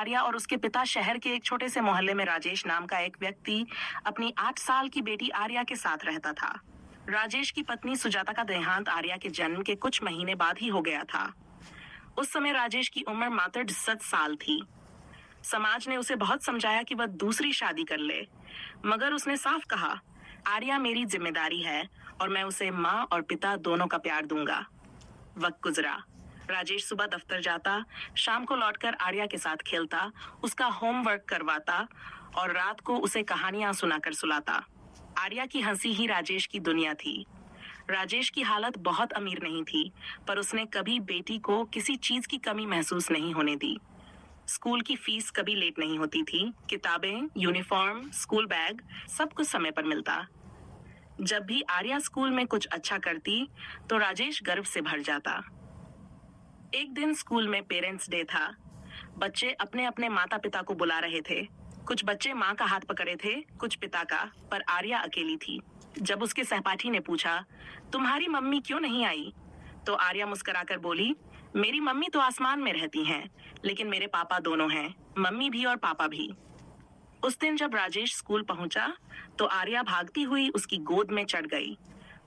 आर्या और उसके पिता शहर के एक छोटे से मोहल्ले में राजेश नाम का एक व्यक्ति अपनी 8 साल की बेटी आर्या के साथ रहता था। राजेश की पत्नी सुजाता का देहांत आर्या के जन्म के कुछ महीने बाद ही हो गया था। उस समय राजेश की उम्र मात्र 67 साल थी। समाज ने उसे बहुत समझाया कि वह दूसरी शादी कर ले, मगर उसने साफ कहा, आर्या मेरी जिम्मेदारी है और मैं उसे माँ और पिता दोनों का प्यार दूंगा। वक्त गुजरा। राजेश सुबह दफ्तर जाता, शाम को लौटकर आर्या के साथ खेलता, उसका होमवर्क करवाता और रात को उसे कहानियां सुनाकर सुलाता। आर्या की हंसी ही राजेश की दुनिया थी। राजेश की हालत बहुत अमीर नहीं थी, पर उसने कभी बेटी को किसी चीज की कमी महसूस नहीं होने दी। स्कूल की फीस कभी लेट नहीं होती थी। किताबें, यूनिफॉर्म, स्कूल बैग, सब कुछ समय पर मिलता। जब भी आर्या स्कूल में कुछ अच्छा करती, तो राजेश गर्व से भर जाता। एक दिन स्कूल में पेरेंट्स डे था। बच्चे अपने अपने माता पिता को बुला रहे थे। कुछ बच्चे माँ का हाथ पकड़े थे, कुछ पिता का, पर आर्या अकेली थी। जब उसके सहपाठी ने पूछा, तुम्हारी मम्मी क्यों नहीं आई, तो आर्या मुस्कुराकर बोली, मेरी मम्मी तो आसमान में रहती हैं, लेकिन मेरे पापा दोनों हैं, मम्मी भी और पापा भी। उस दिन जब राजेश स्कूल पहुंचा, तो आर्या भागती हुई उसकी गोद में चढ़ गई।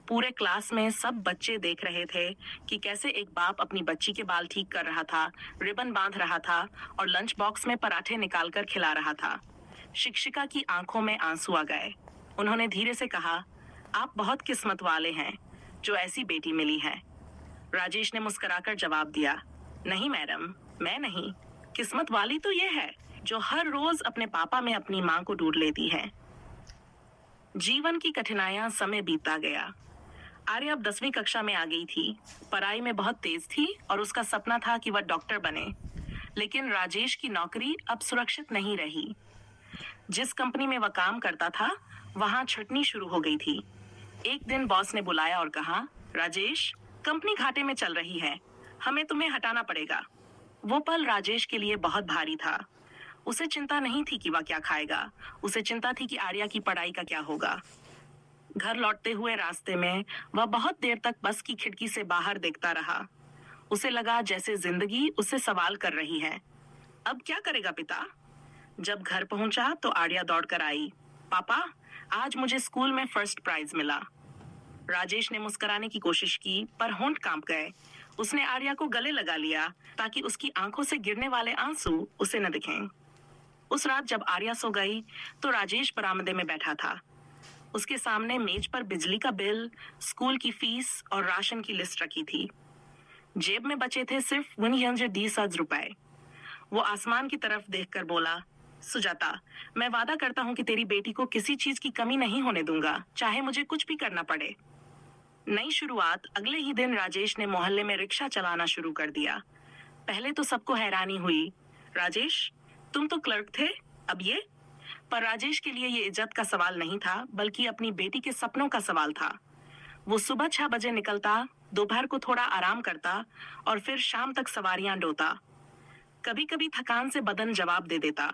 पूरे क्लास में सब बच्चे देख रहे थे कि कैसे एक बाप अपनी बच्ची के बाल ठीक कर रहा था, रिबन बांध रहा था और लंच बॉक्स में पराठे निकालकर खिला रहा था। शिक्षिका की आंखों में आंसू आ गए। उन्होंने धीरे से कहा, आप बहुत किस्मत वाले हैं जो ऐसी बेटी मिली है। राजेश ने मुस्कुराकर जवाब दिया, नहीं मैडम, मैं नहीं, किस्मत वाली तो ये है जो हर रोज अपने पापा में अपनी माँ को ढूंढ लेती है। जीवन की कठिनाइयां समय बीतता गया। आर्या अब 10वीं कक्षा में आ गई थी। पढ़ाई में बहुत तेज थी और उसका सपना था कि वह डॉक्टर बने। लेकिन राजेश की नौकरी अब सुरक्षित नहीं रही। जिस कंपनी में वह काम करता था, वहां छटनी शुरू हो गई थी। एक दिन बॉस ने बुलाया और कहा, राजेश, कंपनी घाटे में चल रही है, हमें तुम्हें हटाना पड़ेगा। वो पल राजेश के लिए बहुत भारी था। उसे चिंता नहीं थी कि वह क्या खाएगा, उसे चिंता थी कि आर्या की पढ़ाई का क्या होगा। घर लौटते हुए रास्ते में वह बहुत देर तक बस की खिड़की से बाहर देखता रहा। उसे लगा जैसे जिंदगी उससे सवाल कर रही है, अब क्या करेगा पिता? जब घर पहुंचा तो आर्या दौड़कर आई, पापा, आज मुझे स्कूल में फर्स्ट प्राइज मिला। राजेश ने मुस्कुराने की कोशिश की, पर होंठ कांप गए। उसने आर्या को गले लगा लिया ताकि उसकी आंखों से गिरने वाले आंसू उसे न दिखें। उस रात जब आर्या सो गई, तो राजेश बरामदे में बैठा था। उसके सामने मेज पर बिजली का बिल, स्कूल की फीस और राशन की लिस्ट रखी थी। जेब में बचे थे सिर्फ 120 रुपए। वो आसमान की तरफ देखकर बोला, सुजाता, मैं वादा करता हूँ कि तेरी बेटी को किसी चीज की कमी नहीं होने दूंगा, चाहे मुझे कुछ भी करना पड़े। नई शुरुआत। अगले ही दिन राजेश ने मोहल्ले में रिक्शा चलाना शुरू कर दिया। पहले तो सबको हैरानी हुई, राजेश, तुम तो क्लर्क थे, अब ये? पर राजेश के लिए ये इज्जत का सवाल नहीं था, बल्कि अपनी बेटी के सपनों का सवाल था। वो सुबह 6 बजे निकलता, दोपहर को थोड़ा आराम करता और फिर शाम तक सवारियां ढोता। कभी कभी थकान से बदन जवाब दे देता,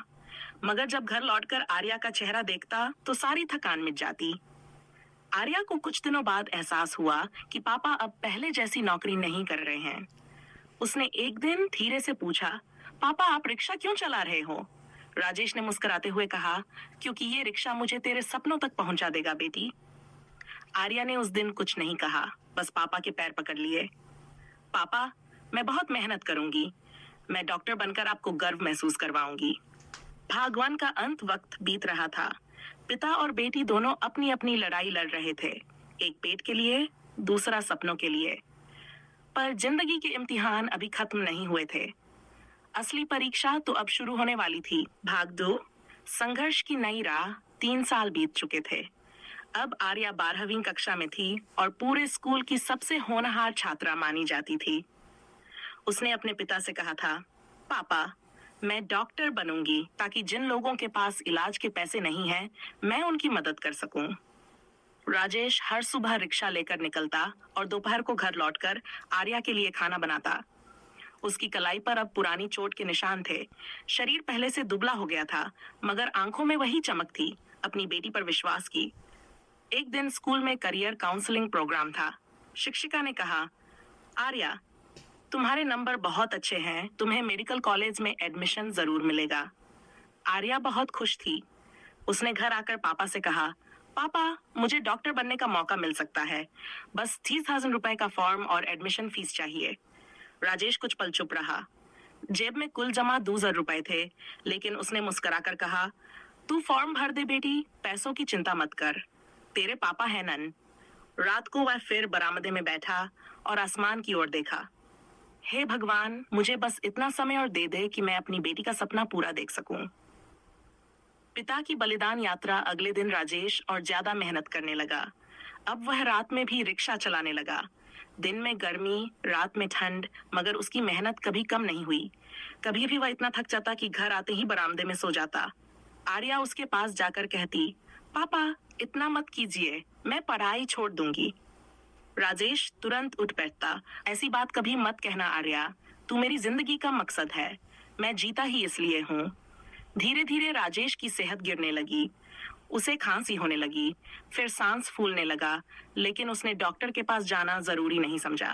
मगर जब घर लौटकर आर्या का चेहरा देखता तो सारी थकान मिट जाती। आर्या को कुछ दिनों बाद एहसास हुआ कि पापा अब पहले जैसी नौकरी नहीं कर रहे हैं। उसने एक दिन धीरे से पूछा, पापा, आप रिक्शा क्यों चला रहे हो? राजेश ने मुस्कुराते हुए कहा, क्योंकि ये रिक्शा मुझे तेरे सपनों तक पहुंचा देगा बेटी। आर्या ने उस दिन कुछ नहीं कहा, बस पापा के पैर पकड़ लिए। पापा, मैं बहुत मेहनत करूंगी, मैं डॉक्टर बनकर आपको गर्व महसूस करवाऊंगी। भागवान का अंत वक्त बीत रहा था। पिता और बेटी दोनों अपनी अपनी लड़ाई लड़ रहे थे, एक पेट के लिए, दूसरा सपनों के लिए। पर जिंदगी के इम्तिहान अभी खत्म नहीं हुए थे। असली परीक्षा तो अब शुरू होने वाली थी। भाग 2, संघर्ष की नई राह। 3 साल बीत चुके थे। अब आर्या 12वीं कक्षा में थी और पूरे स्कूल की सबसे होनहार छात्रा मानी जाती थी। उसने अपने पिता से कहा था, पापा, मैं डॉक्टर बनूंगी ताकि जिन लोगों के पास इलाज के पैसे नहीं हैं, मैं उनकी मदद कर सकूं। राजेश हर सुबह रिक्शा लेकर निकलता और दोपहर को घर लौटकर आर्या के लिए खाना बनाता। उसकी कलाई पर अब पुरानी चोट के निशान थे। शरीर पहले से दुबला हो गया था, मगर आंखों में वही चमक थी, अपनी बेटी पर विश्वास की। एक दिन स्कूल में करियर काउंसलिंग प्रोग्राम था। शिक्षिका ने कहा, आर्या, तुम्हारे नंबर बहुत अच्छे हैं, तुम्हें मेडिकल कॉलेज में एडमिशन जरूर मिलेगा। आर्या बहुत खुश थी। उसने घर आकर पापा से कहा, पापा, मुझे डॉक्टर बनने का मौका मिल सकता है। बस 30,000 रुपए का फॉर्म और एडमिशन फीस चाहिए। राजेश कुछ पल चुप रहा। जेब में कुल जमा 2,000 रुपए थे, लेकिन उसने मुस्कुराकर कहा, तू फॉर्म भर दे बेटी, पैसों की चिंता मत कर, तेरे पापा है नन। रात को वह फिर बरामदे में बैठा और आसमान की ओर देखा। हे भगवान, मुझे बस इतना समय और दे दे कि मैं अपनी बेटी का सपना पूरा देख सकूं। पिता की बलिदान यात्रा अगले दिन राजेश और ज्यादा मेहनत करने लगा। अब वह रात में भी रिक्शा चलाने लगा। दिन में गर्मी, रात में ठंड, मगर उसकी मेहनत कभी कम नहीं हुई। कभी भी वह इतना थक जाता कि घर आते ही बरामदे में सो जाता। आर्या उसके पास जाकर कहती, पापा, इतना मत कीजिए, मैं पढ़ाई छोड़ दूंगी। राजेश तुरंत उठ बैठता, ऐसी बात कभी मत कहना आर्या, तू मेरी जिंदगी का मकसद है, मैं जीता ही इसलिए हूँ। धीरे धीरे राजेश की सेहत गिरने लगी। उसे खांसी होने लगी, फिर सांस फूलने लगा, लेकिन उसने डॉक्टर के पास जाना जरूरी नहीं समझा।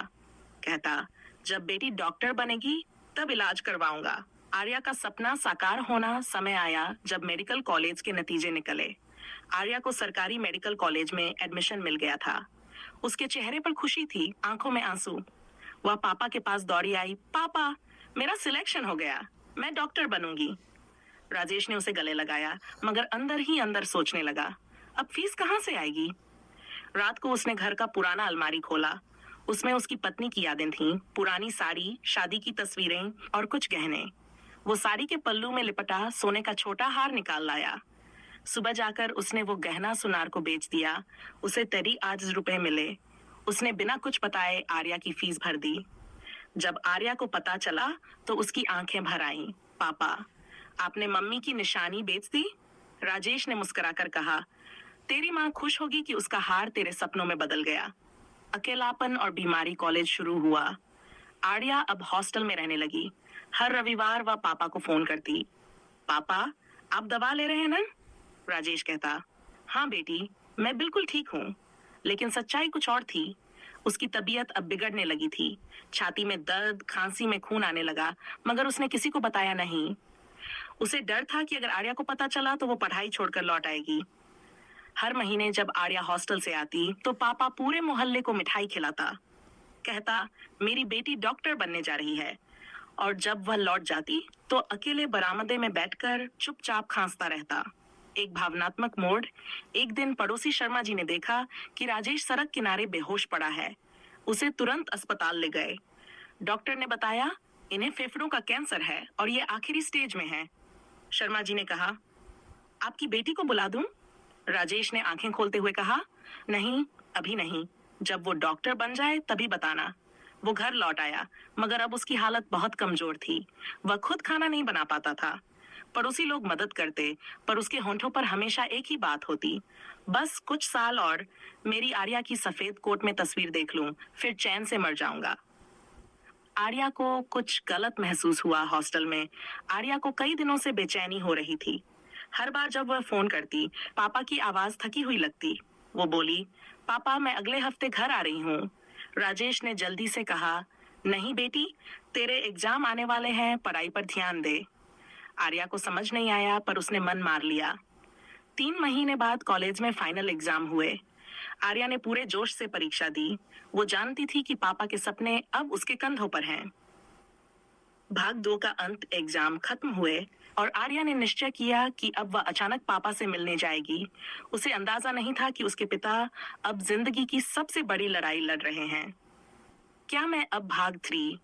कहता, जब बेटी डॉक्टर बनेगी तब इलाज करवाऊंगा। आर्या का सपना साकार होना समय आया जब मेडिकल कॉलेज के नतीजे निकले। आर्या को सरकारी मेडिकल कॉलेज में एडमिशन मिल गया था। उसके चेहरे पर खुशी थी, आंखों में आंसू। वह पापा के पास दौड़ी आई, पापा, मेरा सिलेक्शन हो गया, मैं डॉक्टर बनूंगी। राजेश ने उसे गले लगाया, मगर अंदर ही अंदर सोचने लगा, अब फीस कहाँ से आएगी। रात को उसने घर का पुराना अलमारी खोला। उसमें उसकी पत्नी की यादें थीं, पुरानी साड़ी, शादी की तस्वीरें और कुछ गहने। वो साड़ी के पल्लू में लिपटा सोने का छोटा हार निकाल लाया। सुबह जाकर उसने वो गहना सुनार को बेच दिया। उसे 30,000 रुपए मिले। उसने बिना कुछ बताए आर्या की फीस भर दी। जब आर्या को पता चला तो उसकी आंखें भर आईं। पापा, आपने मम्मी की निशानी बेच दी? राजेश ने मुस्कुराकर कहा, तेरी माँ खुश होगी कि उसका हार तेरे सपनों में बदल गया। अकेलापन और बीमारी कॉलेज शुरू हुआ। आर्या अब हॉस्टल में रहने लगी। हर रविवार वह पापा को फोन करती, पापा, आप दवा ले रहे हैं ना? राजेश कहता, हाँ बेटी, मैं बिल्कुल ठीक हूँ। लेकिन सच्चाई कुछ और थी। उसकी तबीयत अब बिगड़ने लगी थी। छाती में दर्द, खांसी में खून आने लगा, मगर उसने किसी को बताया नहीं। उसे डर था कि अगर आर्या को पता चला तो वो पढ़ाई छोड़कर लौट आएगी। हर महीने जब आर्या हॉस्टल से आती तो पापा पूरे मोहल्ले को मिठाई खिलाता। कहता, मेरी बेटी डॉक्टर बनने जा रही है। और जब वह लौट जाती तो अकेले बरामदे में बैठकर चुपचाप खांसता रहता। एक भावनात्मक मोड़। एक दिन पड़ोसी शर्मा जी ने देखा कि राजेश सड़क किनारे बेहोश पड़ा है। उसे तुरंत अस्पताल ले गए। डॉक्टर ने बताया, इन्हें फेफड़ों का कैंसर है और ये आखिरी स्टेज में है। शर्मा जी ने कहा, आपकी बेटी को बुला दूं? राजेश ने आंखें खोलते हुए कहा, नहीं, अभी नहीं, जब वो डॉक्टर बन जाए तभी बताना। वो घर लौट आया, मगर अब उसकी हालत बहुत कमजोर थी। वह खुद खाना नहीं बना पाता था। पड़ोसी लोग मदद करते, पर उसके होंठों पर हमेशा एक ही बात होती, बस कुछ साल और, मेरी आर्या की सफेद कोट में तस्वीर देख लूं, फिर चैन से मर जाऊंगा। आर्या को कुछ गलत महसूस हुआ हॉस्टल में। आर्या को कई दिनों से बेचैनी हो रही थी। हर बार जब वह फोन करती, पापा की आवाज थकी हुई लगती। वो बोली, पापा, मैं अगले हफ्ते घर आ रही हूँ। राजेश ने जल्दी से कहा, नहीं बेटी, तेरे एग्जाम आने वाले हैं, पढ़ाई पर ध्यान दे। आर्या को समझ नहीं आया, पर उसने मन मार लिया। 3 महीने बाद कॉलेज में फाइनल एग्जाम हुए। आर्या ने पूरे जोश से परीक्षा दी। वो जानती थी कि पापा के सपने अब उसके कंधों पर हैं। भाग 2 का अंत एग्जाम खत्म हुए और आर्या ने निश्चय किया कि अब वह अचानक पापा से मिलने जाएगी। उसे अंदाजा नहीं था कि उसके पिता अब जिंदगी की सबसे बड़ी लड़ाई लड़ रहे हैं। क्या मैं अब भाग 3